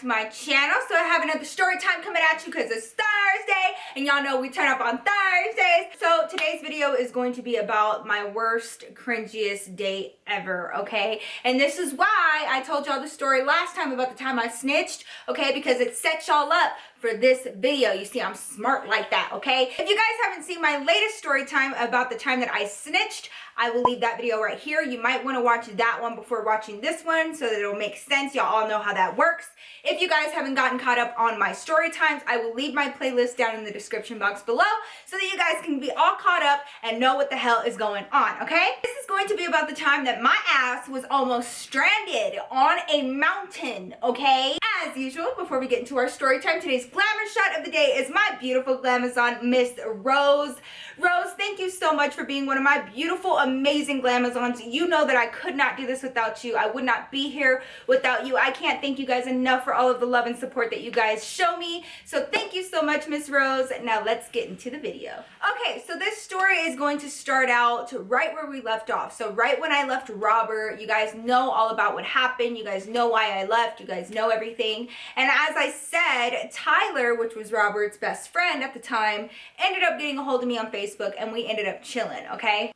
to my channel. So I have another story time coming at you because it's Thursday and y'all know we turn up on Thursdays. So today's video is going to be about my worst, cringiest date ever, okay? And this is why I told y'all the story last time about the time I snitched, okay? Because it sets y'all up for this video. You see, I'm smart like that, okay? If you guys haven't seen my latest story time about the time that I snitched, I will leave that video right here. You might want to watch that one before watching this one so that it'll make sense. Y'all all know how that works. If you guys haven't gotten caught up on my story times, I will leave my playlist down in the description box below so that you guys can be all caught up and know what the hell is going on, okay? This is going to be about the time that my ass was almost stranded on a mountain, okay? As usual, before we get into our story time, today's glamour shot of the day is my beautiful glamazon, Miss Rose. Rose, thank you so much for being one of my beautiful, amazing glamazons. You know that I could not do this without you. I would not be here without you. I can't thank you guys enough for all of the love and support that you guys show me. So thank you so much, Miss Rose. Now let's get into the video. Okay, so this story is going to start out right where we left off. So right when I left Robert, you guys know all about what happened. You guys know why I left. You guys know everything. And as I said, Tyler, which was Robert's best friend at the time, ended up getting a hold of me on Facebook and we ended up chilling, okay?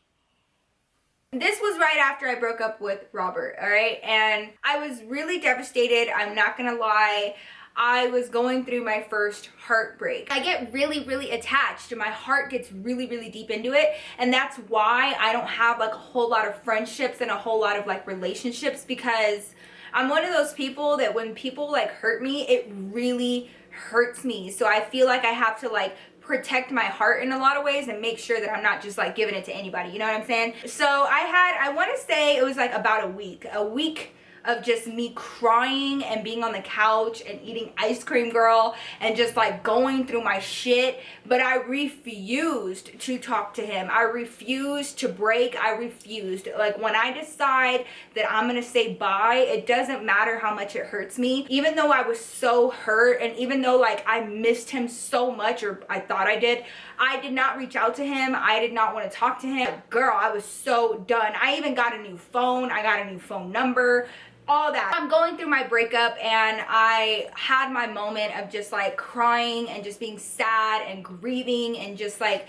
This was right after I broke up with Robert, all right? And I was really devastated. I'm not gonna lie. I was going through my first heartbreak. I get really, really attached and my heart gets really, really deep into it. And that's why I don't have like a whole lot of friendships and a whole lot of like relationships, because I'm one of those people that when people like hurt me, it really hurts me. So I feel like I have to like protect my heart in a lot of ways and make sure that I'm not just like giving it to anybody, you know what I'm saying? So I want to say it was like about a week of just me crying and being on the couch and eating ice cream, girl, and just like going through my shit. But I refused to talk to him. I refused to break. I refused. Like when I decide that I'm gonna say bye, it doesn't matter how much it hurts me. Even though I was so hurt and even though like I missed him so much, or I thought I did not reach out to him. I did not want to talk to him. Girl, I was so done. I even got a new phone. I got a new phone number. All that. I'm going through my breakup and I had my moment of just like crying and just being sad and grieving and just like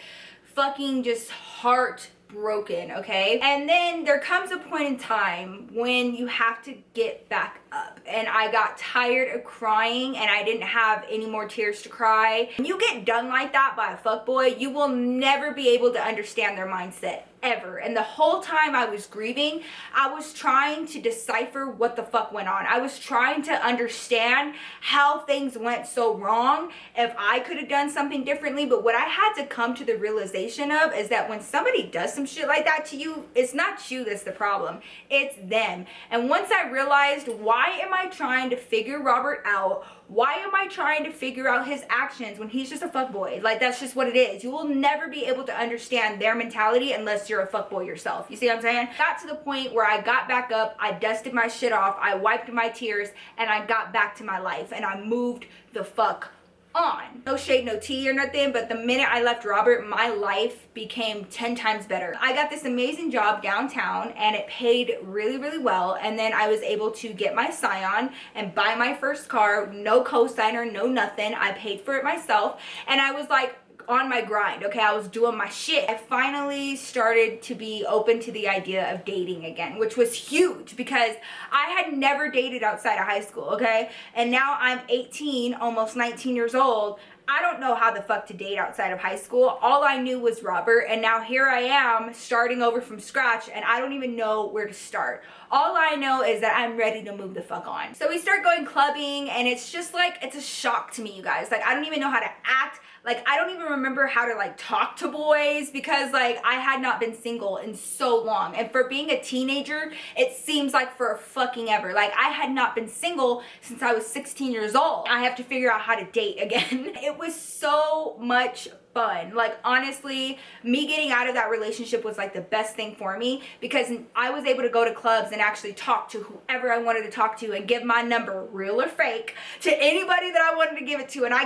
fucking just heartbroken, okay? And then there comes a point in time when you have to get back up, and I got tired of crying and I didn't have any more tears to cry. When you get done like that by a fuckboy, you will never be able to understand their mindset. Ever. And the whole time I was grieving, I was trying to decipher what the fuck went on. I was trying to understand how things went so wrong, if I could have done something differently. But what I had to come to the realization of is that when somebody does some shit like that to you, it's not you that's the problem, it's them. And once I realized, why am I trying to figure Robert out? Why am I trying to figure out his actions when he's just a fuckboy? Like, that's just what it is. You will never be able to understand their mentality unless you're a fuckboy yourself. You see what I'm saying? Got to the point where I got back up, I dusted my shit off, I wiped my tears, and I got back to my life, and I moved the fuck on. No shade, no tea or nothing, but the minute I left Robert, my life became 10 times better. I got this amazing job downtown and it paid really, really well. And then I was able to get my Scion and buy my first car, no cosigner, no nothing. I paid for it myself. And I was like, on my grind, okay? I was doing my shit. I finally started to be open to the idea of dating again, which was huge because I had never dated outside of high school, okay? And now I'm 18, almost 19 years old. I don't know how the fuck to date outside of high school. All I knew was Robert, and now here I am starting over from scratch and I don't even know where to start. All I know is that I'm ready to move the fuck on. So we start going clubbing and it's just like, it's a shock to me, you guys. Like, I don't even know how to act. Like, I don't even remember how to like talk to boys because like I had not been single in so long. And for being a teenager, it seems like for fucking ever. Like, I had not been single since I was 16 years old. I have to figure out how to date again. It was so much fun. Like, honestly, me getting out of that relationship was like the best thing for me, because I was able to go to clubs and actually talk to whoever I wanted to talk to and give my number, real or fake, to anybody that I wanted to give it to. And I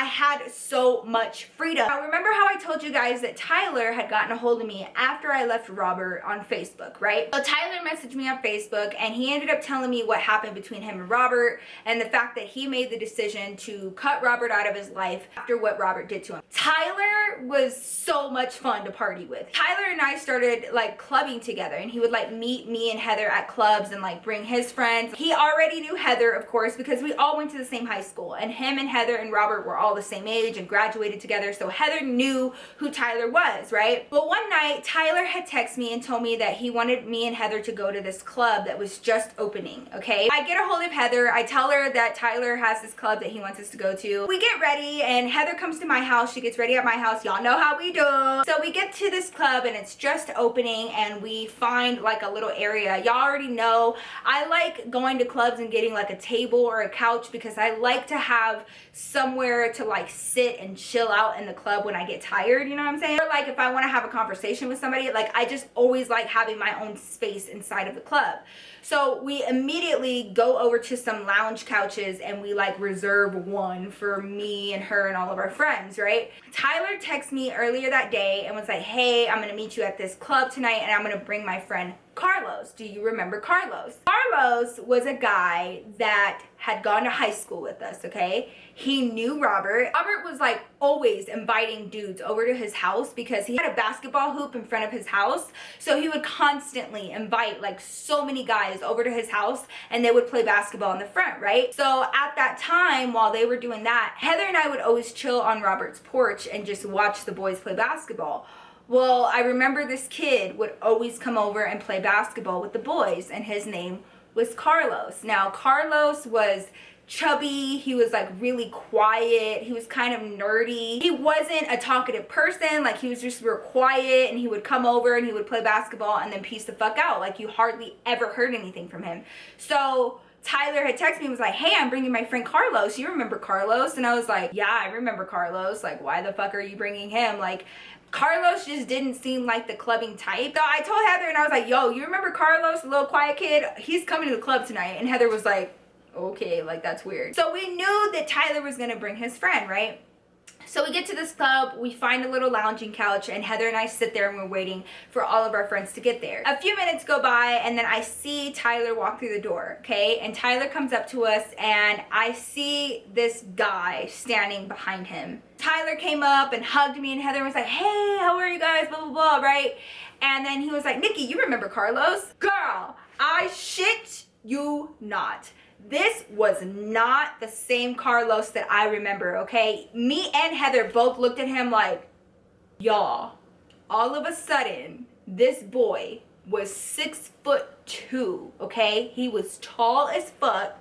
had so much freedom. Now, remember how I told you guys that Tyler had gotten a hold of me after I left Robert on Facebook, right? So Tyler messaged me on Facebook, and he ended up telling me what happened between him and Robert, and the fact that he made the decision to cut Robert out of his life after what Robert did to him. Tyler was so much fun to party with. Tyler and I started like clubbing together, and he would like meet me and Heather at clubs and like bring his friends. He already knew Heather, of course, because we all went to the same high school, and him and Heather and Robert were all the same age and graduated together, so Heather knew who Tyler was, right? But one night, Tyler had texted me and told me that he wanted me and Heather to go to this club that was just opening, okay? I get a hold of Heather. I tell her that Tyler has this club that he wants us to go to. We get ready, and Heather comes to my house. She gets ready at my house. Y'all know how we do. So we get to this club, and it's just opening, and we find like a little area. Y'all already know I like going to clubs and getting like a table or a couch, because I like to have somewhere to like sit and chill out in the club when I get tired, you know what I'm saying? Or like if I want to have a conversation with somebody, like I just always like having my own space inside of the club. So we immediately go over to some lounge couches, and we like reserve one for me and her and all of our friends, right? Tyler texted me earlier that day and was like, hey, I'm gonna meet you at this club tonight, and I'm gonna bring my friend Carlos. Do you remember Carlos? Carlos was a guy that had gone to high school with us, okay? He knew Robert. Robert was like always inviting dudes over to his house, because he had a basketball hoop in front of his house. So he would constantly invite like so many guys over to his house, and they would play basketball in the front, right? So at that time, while they were doing that, Heather and I would always chill on Robert's porch and just watch the boys play basketball. Well, I remember this kid would always come over and play basketball with the boys, and his name was Carlos. Now, Carlos was chubby. He was like really quiet. He was kind of nerdy. He wasn't a talkative person. Like, he was just real quiet, and he would come over and he would play basketball and then peace the fuck out. Like, you hardly ever heard anything from him. So Tyler had texted me and was like, hey, I'm bringing my friend Carlos. You remember Carlos? And I was like, yeah, I remember Carlos. Like, why the fuck are you bringing him? Like, Carlos just didn't seem like the clubbing type. So I told Heather, and I was like, yo, you remember Carlos, the little quiet kid? He's coming to the club tonight. And Heather was like, okay, like that's weird. So we knew that Tyler was gonna bring his friend, right? So we get to this club, we find a little lounging couch, and Heather and I sit there and we're waiting for all of our friends to get there. A few minutes go by, and then I see Tyler walk through the door, okay? And Tyler comes up to us, and I see this guy standing behind him. Tyler came up and hugged me, and Heather was like, hey, how are you guys, blah, blah, blah, right? And then he was like, Nikki, you remember Carlos? Girl, I shit you not. This was not the same Carlos that I remember, okay? Me and Heather both looked at him like, y'all, all of a sudden, this boy was 6'2", okay? He was tall as fuck,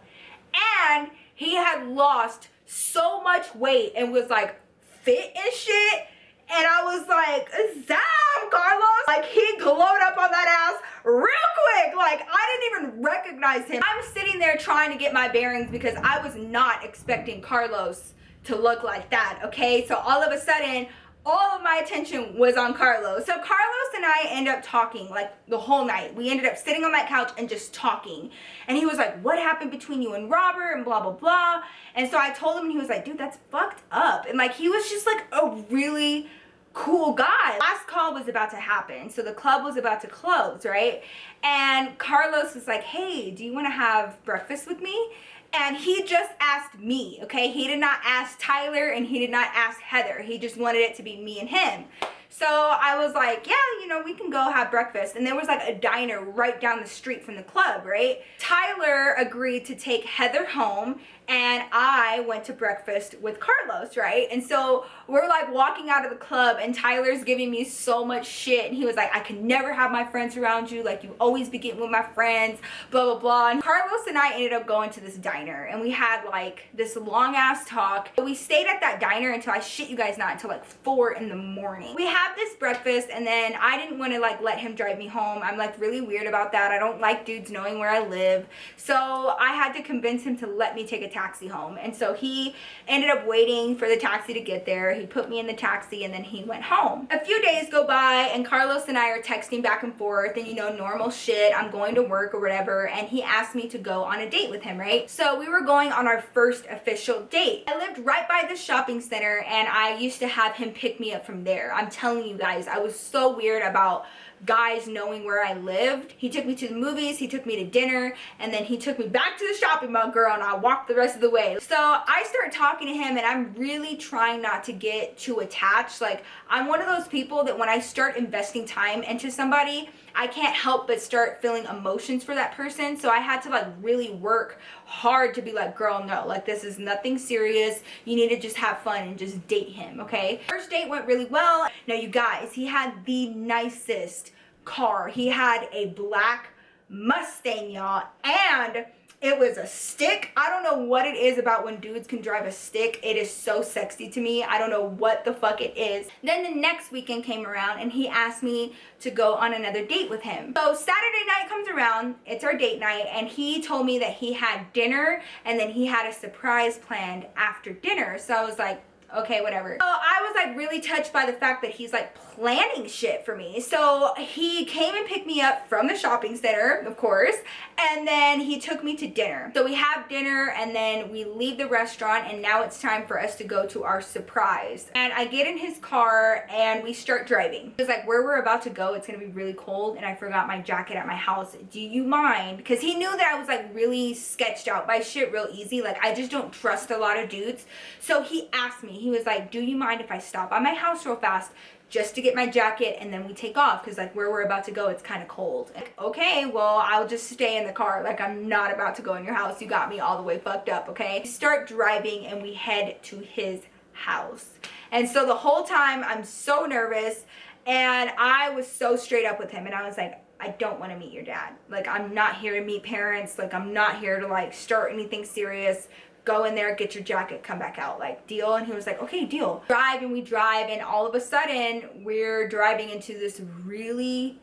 and he had lost so much weight and was like fit and shit. And I was like, Zam, Carlos. Like, he glowed up on that ass real quick. Like, I didn't even recognize him. I'm sitting there trying to get my bearings, because I was not expecting Carlos to look like that, okay? So all of a sudden, all of my attention was on Carlos. So Carlos and I end up talking like the whole night. We ended up sitting on that couch and just talking. And he was like, what happened between you and Robert, and blah, blah, blah. And so I told him, and he was like, dude, that's fucked up. And like, he was just like a really cool guy. Last call was about to happen. So the club was about to close, right? And Carlos was like, hey, do you want to have breakfast with me? And he just asked me, okay? He did not ask Tyler, and he did not ask Heather. He just wanted it to be me and him. So I was like, yeah, you know, we can go have breakfast. And there was like a diner right down the street from the club, right? Tyler agreed to take Heather home, and I went to breakfast with Carlos, right? And so we're like walking out of the club, and Tyler's giving me so much shit. And he was like, I can never have my friends around you. Like, you always be getting with my friends, blah, blah, blah. And Carlos and I ended up going to this diner, and we had like this long ass talk. We stayed at that diner until, I shit you guys not, until like 4 in the morning. We had have this breakfast, and then I didn't want to like let him drive me home. I'm like really weird about that. I don't like dudes knowing where I live. So I had to convince him to let me take a taxi home. And so he ended up waiting for the taxi to get there. He put me in the taxi and then he went home. A few days go by and Carlos and I are texting back and forth, and you know, normal shit. I'm going to work or whatever, and he asked me to go on a date with him, right? So we were going on our first official date. I lived right by the shopping center, and I used to have him pick me up from there. I'm telling you guys, I was so weird about guys knowing where I lived. He took me to the movies, he took me to dinner, and then he took me back to the shopping mall, girl, and I walked the rest of the way. So I start talking to him, and I'm really trying not to get too attached. Like, I'm one of those people that when I start investing time into somebody, I can't help but start feeling emotions for that person. So I had to like really work hard to be like, girl, no, like this is nothing serious. You need to just have fun and just date him, okay? First date went really well. Now you guys, he had the nicest car. He had a black Mustang, y'all, and it was a stick. I don't know what it is about when dudes can drive a stick. It is so sexy to me. I don't know what the fuck it is. Then the next weekend came around and he asked me to go on another date with him. So Saturday night comes around, it's our date night, and he told me that he had dinner and then he had a surprise planned after dinner. So I was like, okay, whatever. So I was like really touched by the fact that he's like planning shit for me. So he came and picked me up from the shopping center, of course, and then he took me to dinner. So we have dinner and then we leave the restaurant, and now it's time for us to go to our surprise. And I get in his car and we start driving. It's like, where we're about to go, it's gonna be really cold, and I forgot my jacket at my house. Do you mind? Because he knew that I was like really sketched out by shit real easy. Like, I just don't trust a lot of dudes. So he asked me, he was like, do you mind if I stop by my house real fast just to get my jacket and then we take off, because like where we're about to go, it's kind of cold. Like, okay, well, I'll just stay in the car. Like, I'm not about to go in your house. You got me all the way fucked up, okay? We start driving and we head to his house. And so the whole time I'm so nervous, and I was so straight up with him, and I was like, I don't want to meet your dad. Like, I'm not here to meet parents. Like, I'm not here to like start anything serious. Go in there, get your jacket, come back out, like, deal? And he was like, okay, deal. Drive, and we drive, and all of a sudden we're driving into this really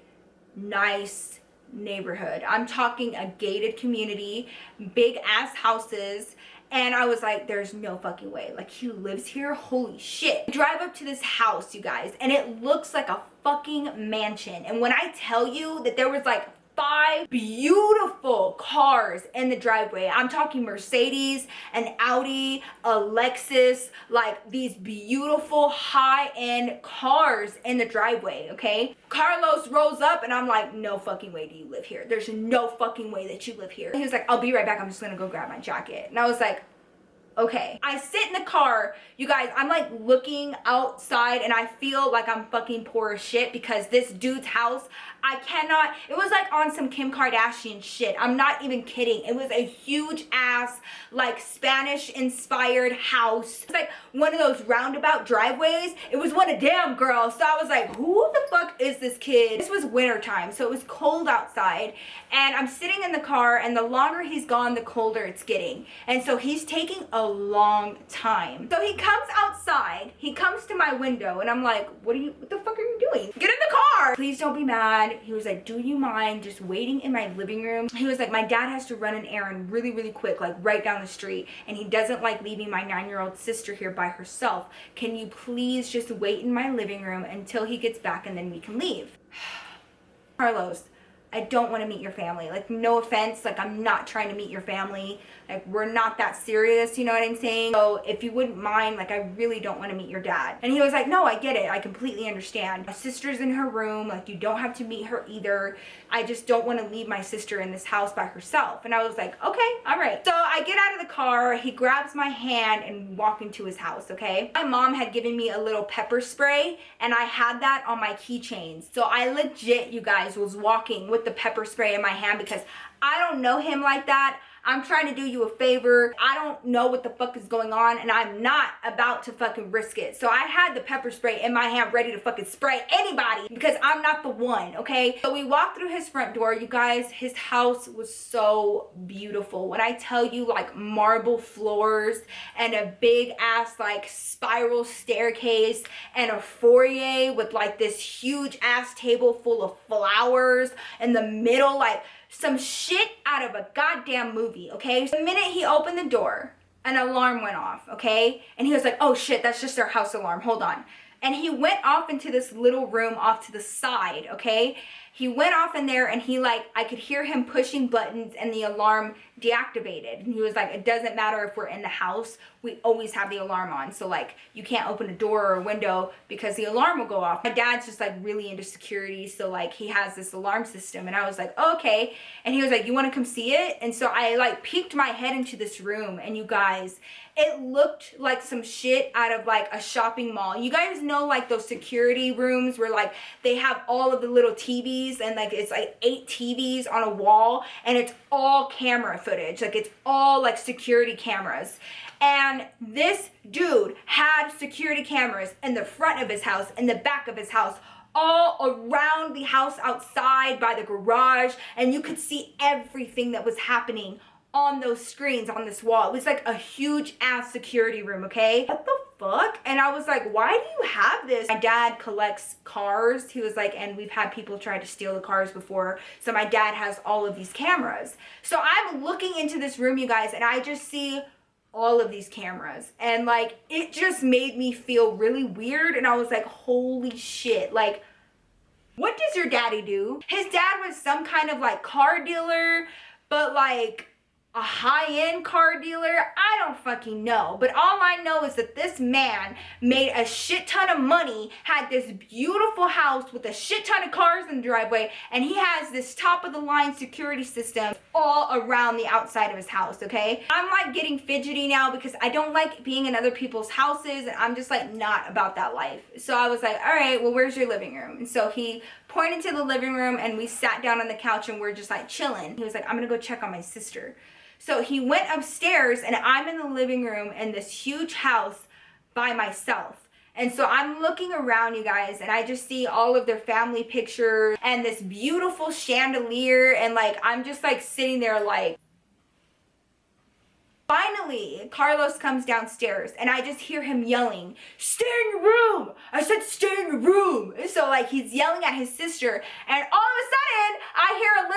nice neighborhood. I'm talking a gated community, big ass houses. And I was like, there's no fucking way. Like, he lives here? Holy shit. We drive up to this house, you guys, and it looks like a fucking mansion. And when I tell you that there was like 5 beautiful cars in the driveway. I'm talking Mercedes, an Audi, a Lexus, like these beautiful high-end cars in the driveway, okay? Carlos rolls up and I'm like, no fucking way do you live here. There's no fucking way that you live here. He was like, I'll be right back. I'm just gonna go grab my jacket. And I was like, okay. I sit in the car, you guys, I'm like looking outside and I feel like I'm fucking poor as shit, because this dude's house, I cannot, it was like on some Kim Kardashian shit. I'm not even kidding. It was a huge ass, like Spanish inspired house. It's like one of those roundabout driveways. It was one of damn girls. So I was like, who the fuck is this kid? This was winter time, so it was cold outside, and I'm sitting in the car, and the longer he's gone, the colder it's getting. And so he's taking a long time. So he comes outside, he comes to my window, and I'm like, what the fuck are you doing? Get in the car! Please don't be mad. He was like, do you mind just waiting in my living room? He was like, my dad has to run an errand really, really quick, like right down the street, and he doesn't like leaving my 9-year-old sister here by herself. Can you please just wait in my living room until he gets back, and then we can leave? Carlos, I don't want to meet your family. Like, no offense, like, I'm not trying to meet your family. Like, we're not that serious, you know what I'm saying? So if you wouldn't mind, like, I really don't want to meet your dad. And he was like, no, I get it. I completely understand. My sister's in her room. Like, you don't have to meet her either. I just don't want to leave my sister in this house by herself. And I was like, okay, all right. So I get out of the car. He grabs my hand and walk into his house, okay? My mom had given me a little pepper spray, and I had that on my keychains. So I legit, you guys, was walking with the pepper spray in my hand because I don't know him like that. I'm trying to do you a favor. I don't know what the fuck is going on, and I'm not about to fucking risk it. So I had the pepper spray in my hand ready to fucking spray anybody because I'm not the one, okay? So we walked through his front door. You guys, his house was so beautiful. When I tell you, like, marble floors and a big ass like spiral staircase and a foyer with like this huge ass table full of flowers in the middle, like some shit out of a goddamn movie, okay? The minute he opened the door, an alarm went off, okay? And he was like, oh shit, that's just our house alarm, hold on. And he went off into this little room off to the side, okay? He went off in there and he like, I could hear him pushing buttons and the alarm deactivated. And he was like, it doesn't matter if we're in the house, we always have the alarm on. So like, you can't open a door or a window because the alarm will go off. My dad's just like really into security. So like, he has this alarm system. And I was like, oh, okay. And he was like, you want to come see it? And so I like peeked my head into this room, and you guys, it looked like some shit out of like a shopping mall. You guys know like those security rooms where like they have all of the little TVs, and like it's like 8 TVs on a wall, and it's all camera footage. Like it's all like security cameras. And this dude had security cameras in the front of his house, in the back of his house, all around the house, outside by the garage, and you could see everything that was happening on those screens on this wall. It was like a huge ass security room, okay? What the fuck? And I was like, why do you have this? My dad collects cars. He was like, and we've had people try to steal the cars before. So my dad has all of these cameras. So I'm looking into this room, you guys, and I just see all of these cameras. And like, it just made me feel really weird. And I was like, holy shit. Like, what does your daddy do? His dad was some kind of like car dealer, but like a high-end car dealer? I don't fucking know. But all I know is that this man made a shit ton of money, had this beautiful house with a shit ton of cars in the driveway, and he has this top-of-the-line security system all around the outside of his house, okay? I'm like getting fidgety now because I don't like being in other people's houses, and I'm just like not about that life. So I was like, all right, well, where's your living room? And so he pointed to the living room, and we sat down on the couch and we're just like chilling. He was like, I'm gonna go check on my sister. So he went upstairs, and I'm in the living room in this huge house by myself. And so I'm looking around, you guys, and I just see all of their family pictures and this beautiful chandelier, and like I'm just like sitting there like. Finally, Carlos comes downstairs, and I just hear him yelling, stay in your room! I said stay in your room! And so like he's yelling at his sister, and all of a sudden, I hear a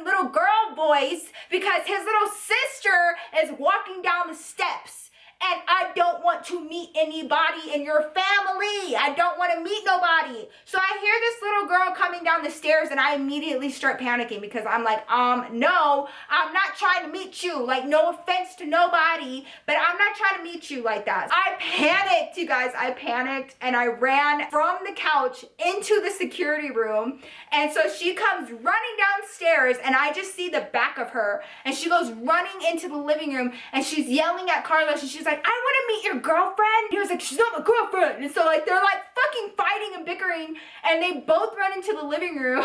little girl voice because his little sister is walking down the steps. And I don't want to meet anybody in your family. I don't want to meet nobody. So I hear this little girl coming down the stairs, and I immediately start panicking because I'm like, no, I'm not trying to meet you. Like, no offense to nobody, but I'm not trying to meet you like that. I panicked, you guys. I panicked, and I ran from the couch into the security room. And so she comes running downstairs, and I just see the back of her, and she goes running into the living room, and she's yelling at Carlos, and she's like, I want to meet your girlfriend. He was like, she's not my girlfriend. And so like they're like fucking fighting and bickering, and they both run into the living room.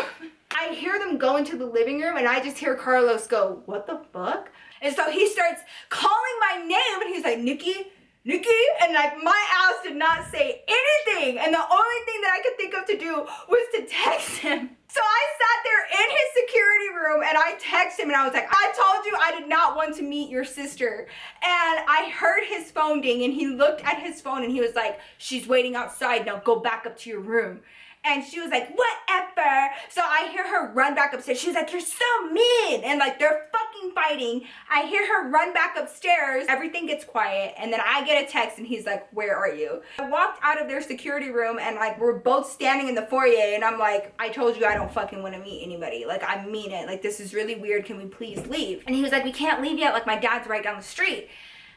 I hear them go into the living room, and I just hear Carlos go, what the fuck? And so he starts calling my name, and he's like, Nikki, Nikki, and like my ass did not say anything, and the only thing that I could think of to do was to text him. So I sat there in his security room, and I texted him, and I was like, I told you I did not want to meet your sister. And I heard his phone ding, and he looked at his phone, and he was like, she's waiting outside, now go back up to your room. And she was like, whatever. So I hear her run back upstairs. She was like, you're so mean. And like, they're fucking fighting. I hear her run back upstairs. Everything gets quiet. And then I get a text, and he's like, where are you? I walked out of their security room, and like, we're both standing in the foyer. And I'm like, I told you I don't fucking want to meet anybody. Like, I mean it. Like, this is really weird. Can we please leave? And he was like, we can't leave yet. Like, my dad's right down the street.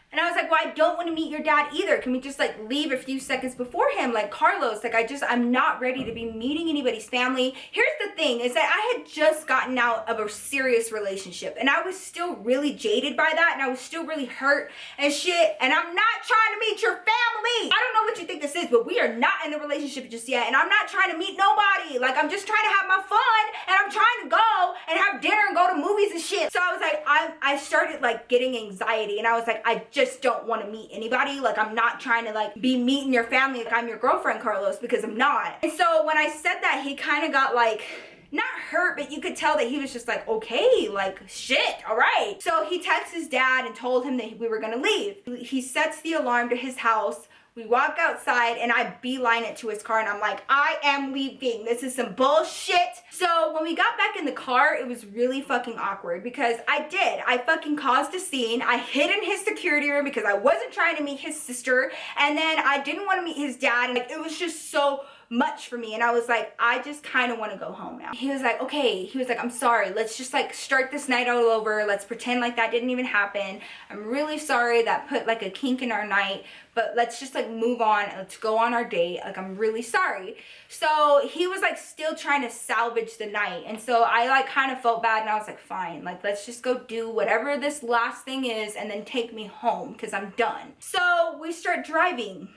And I was like, well, I don't want to meet your dad either. Can we just like leave a few seconds before him? Like, Carlos, like I'm not ready to be meeting anybody's family. Here's the thing is that I had just gotten out of a serious relationship and I was still really jaded by that and I was still really hurt and shit. And I'm not trying to meet your family. I don't know what you think this is, but we are not in a relationship just yet. And I'm not trying to meet nobody. Like, I'm just trying to have my fun and I'm trying to go and have dinner and go to movies and shit. So I was like, I started like getting anxiety and I was like, I just don't want to meet anybody. Like, I'm not trying to like be meeting your family like I'm your girlfriend, Carlos, because I'm not. And so when I said that, he kind of got like, not hurt, but you could tell that he was just like, okay, like shit, all right. So he texts his dad and told him that we were gonna leave. He sets the alarm to his house. We walk outside and I beeline it to his car and I'm like, I am leaving. This is some bullshit. So when we got back in the car, it was really fucking awkward because I fucking caused a scene. I hid in his security room because I wasn't trying to meet his sister. And then I didn't want to meet his dad. And like, it was just so much for me. And I was like, I just kind of want to go home now. He was like, okay. He was like, I'm sorry. Let's just like start this night all over. Let's pretend like that didn't even happen. I'm really sorry that put like a kink in our night, but let's just like move on. Let's go on our date. Like, I'm really sorry. So he was like still trying to salvage the night. And so I like kind of felt bad and I was like, fine, like let's just go do whatever this last thing is and then take me home because I'm done. So we start driving.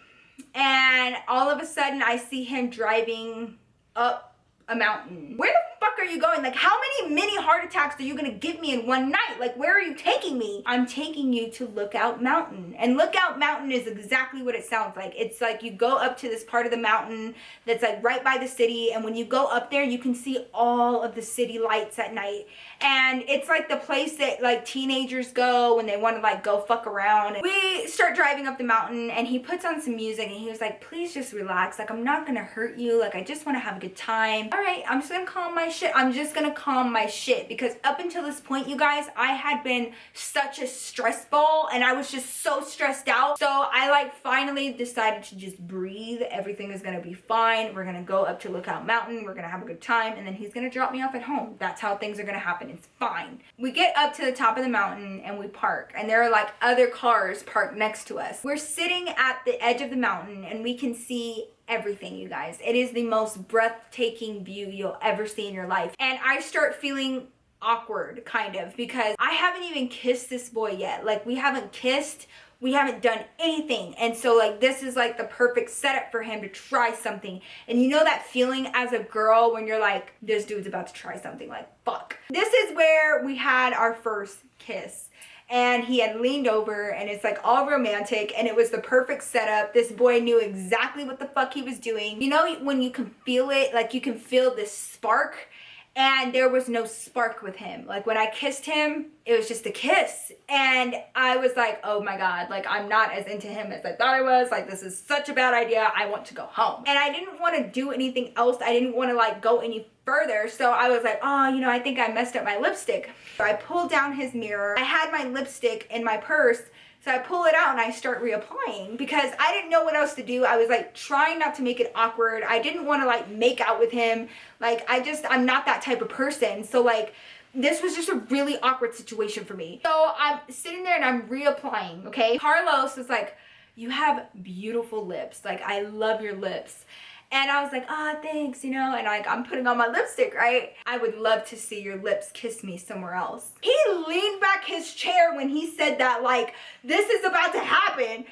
And all of a sudden I see him driving up a mountain. Where the fuck are you going? Like, how many mini heart attacks are you gonna give me in one night? Like, where are you taking me? I'm taking you to Lookout Mountain. And Lookout Mountain is exactly what it sounds like. It's like you go up to this part of the mountain that's like right by the city, and when you go up there you can see all of the city lights at night. And it's like the place that like teenagers go when they want to like go fuck around. And we start driving up the mountain and he puts on some music and he was like, please just relax. Like, I'm not gonna hurt you. Like, I just want to have a good time. All right, I'm just gonna calm my shit. I'm just gonna calm my shit because up until this point, you guys, I had been such a stress ball and I was just so stressed out. So I like finally decided to just breathe. Everything is gonna be fine. We're gonna go up to Lookout Mountain. We're gonna have a good time and then he's gonna drop me off at home. That's how things are gonna happen. It's fine. We get up to the top of the mountain and we park and there are like other cars parked next to us. We're sitting at the edge of the mountain and we can see everything, you guys. It is the most breathtaking view you'll ever see in your life. And I start feeling awkward kind of because I haven't even kissed this boy yet. Like, we haven't kissed, we haven't done anything. And so like this is like the perfect setup for him to try something. And you know that feeling as a girl when you're like, this dude's about to try something, like fuck. This is where we had our first kiss. And he had leaned over and it's like all romantic and it was the perfect setup. This boy knew exactly what the fuck he was doing. You know when you can feel it, like you can feel this spark, and there was no spark with him. Like when I kissed him, it was just a kiss. And I was like, oh my God, like I'm not as into him as I thought I was. Like, this is such a bad idea. I want to go home. And I didn't want to do anything else. I didn't want to like go any further. So I was like, oh, you know, I think I messed up my lipstick. So I pulled down his mirror. I had my lipstick in my purse. So I pull it out and I start reapplying because I didn't know what else to do. I was like trying not to make it awkward. I didn't want to like make out with him. Like I'm not that type of person. So like this was just a really awkward situation for me. So I'm sitting there and I'm reapplying, okay? Carlos was like, you have beautiful lips. Like, I love your lips. And I was like, ah, oh, thanks, you know, and like, I'm putting on my lipstick, right? I would love to see your lips kiss me somewhere else. He leaned back his chair when he said that, like, this is about to happen.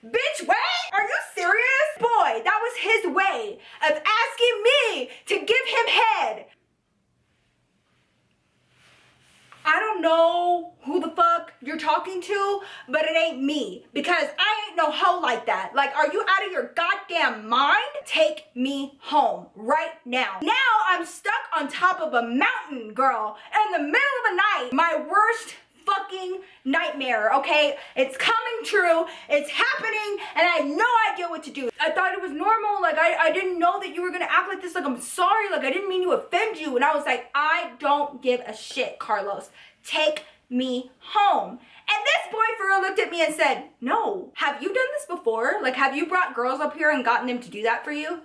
Bitch, what? Are you serious? Boy, that was his way of asking me to give him head. I don't know who the fuck you're talking to, but it ain't me because I ain't no hoe like that. Like, are you out of your goddamn mind? Take me home right now. Now I'm stuck on top of a mountain, girl, in the middle of the night. My worst fucking nightmare, okay? It's coming true, it's happening, and I had no idea what to do. I thought it was normal, like I didn't know that you were gonna act like this, like I'm sorry, like I didn't mean to offend you. And I was like, I don't give a shit, Carlos. Take me home. And this boy for real looked at me and said, no, have you done this before? Like, have you brought girls up here and gotten them to do that for you?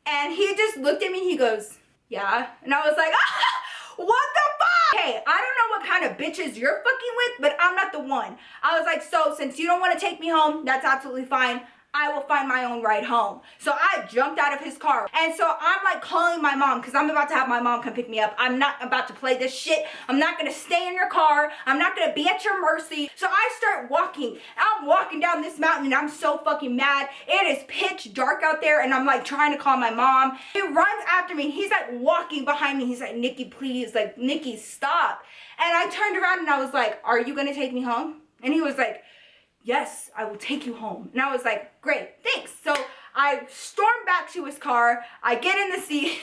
And he just looked at me and he goes, yeah. And I was like, ah, what the fuck? Hey, I don't know what kind of bitches you're fucking with, but I'm not the one. I was like, so since you don't want to take me home, that's absolutely fine. I will find my own ride home. So I jumped out of his car. And so I'm like calling my mom because I'm about to have my mom come pick me up. I'm not about to play this shit. I'm not going to stay in your car. I'm not going to be at your mercy. So I start walking. I'm walking down this mountain and I'm so fucking mad. It is pitch dark out there and I'm like trying to call my mom. He runs after me. He's like walking behind me. He's like, Nikki, please. Like, Nikki, stop. And I turned around and I was like, are you going to take me home? And he was like, yes, I will take you home. And I was like, great, thanks. So I stormed back to his car. I get in the seat.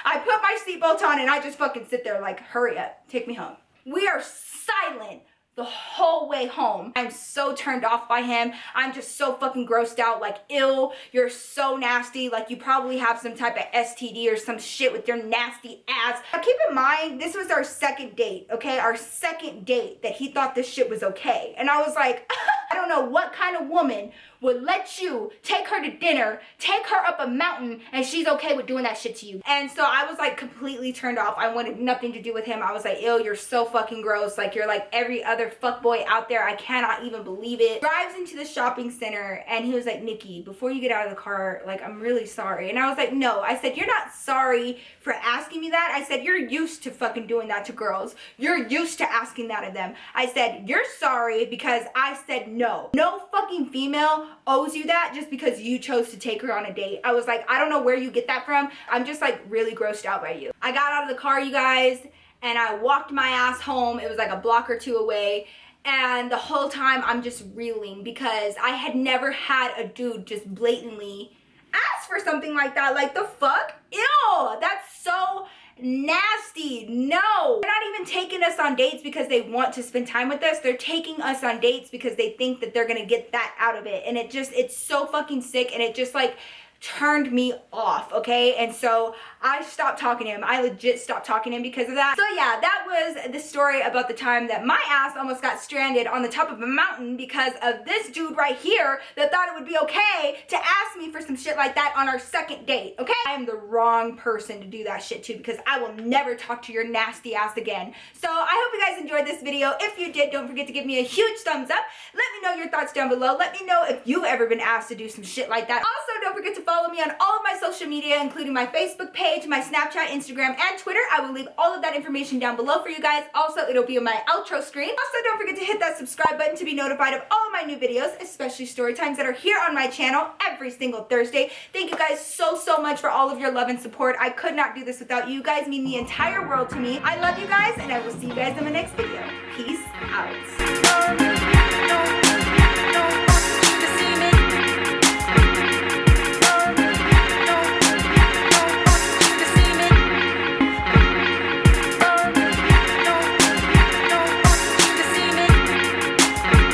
I put my seatbelt on and I just fucking sit there like, hurry up, take me home. We are silent the whole way home. I'm so turned off by him. I'm just so fucking grossed out, like, ew, you're so nasty. Like, you probably have some type of STD or some shit with your nasty ass. Now, keep in mind, this was our second date, okay? Our second date that he thought this shit was okay. And I was like, I don't know what kind of woman would let you take her to dinner, take her up a mountain, and she's okay with doing that shit to you. And so I was like completely turned off. I wanted nothing to do with him. I was like, ew, you're so fucking gross. Like, you're like every other fuckboy out there. I cannot even believe it. Drives into the shopping center and he was like, Nikki, before you get out of the car, like, I'm really sorry. And I was like, no. I said, you're not sorry for asking me that. I said, you're used to fucking doing that to girls. You're used to asking that of them. I said, you're sorry because I said no. No fucking female owes you that just because you chose to take her on a date. I was like, I don't know where you get that from. I'm just like really grossed out by you. I got out of the car, you guys, and I walked my ass home. It was like a block or two away. And the whole time I'm just reeling because I had never had a dude just blatantly ask for something like that. Like, the fuck? Ew, that's so nasty. No. They're not even taking us on dates because they want to spend time with us. They're taking us on dates because they think that they're gonna get that out of it. And it's so fucking sick, and it just like turned me off, okay? And so I stopped talking to him. I legit stopped talking to him because of that. So yeah, that was the story about the time that my ass almost got stranded on the top of a mountain because of this dude right here that thought it would be okay to ask me for some shit like that on our second date, okay? I am the wrong person to do that shit to because I will never talk to your nasty ass again. So I hope you guys enjoyed this video. If you did, don't forget to give me a huge thumbs up. Let me know your thoughts down below. Let me know if you've ever been asked to do some shit like that. Also, don't forget to follow me on all of my social media, including my Facebook page, my Snapchat, Instagram, and Twitter. I will leave all of that information down below for you guys. Also, it'll be on my outro screen. Also, don't forget to hit that subscribe button to be notified of all of my new videos, especially story times that are here on my channel every single Thursday. Thank you guys so much for all of your love and support. I could not do this without you. You guys mean the entire world to me. I love you guys, and I will see you guys in the next video. Peace out.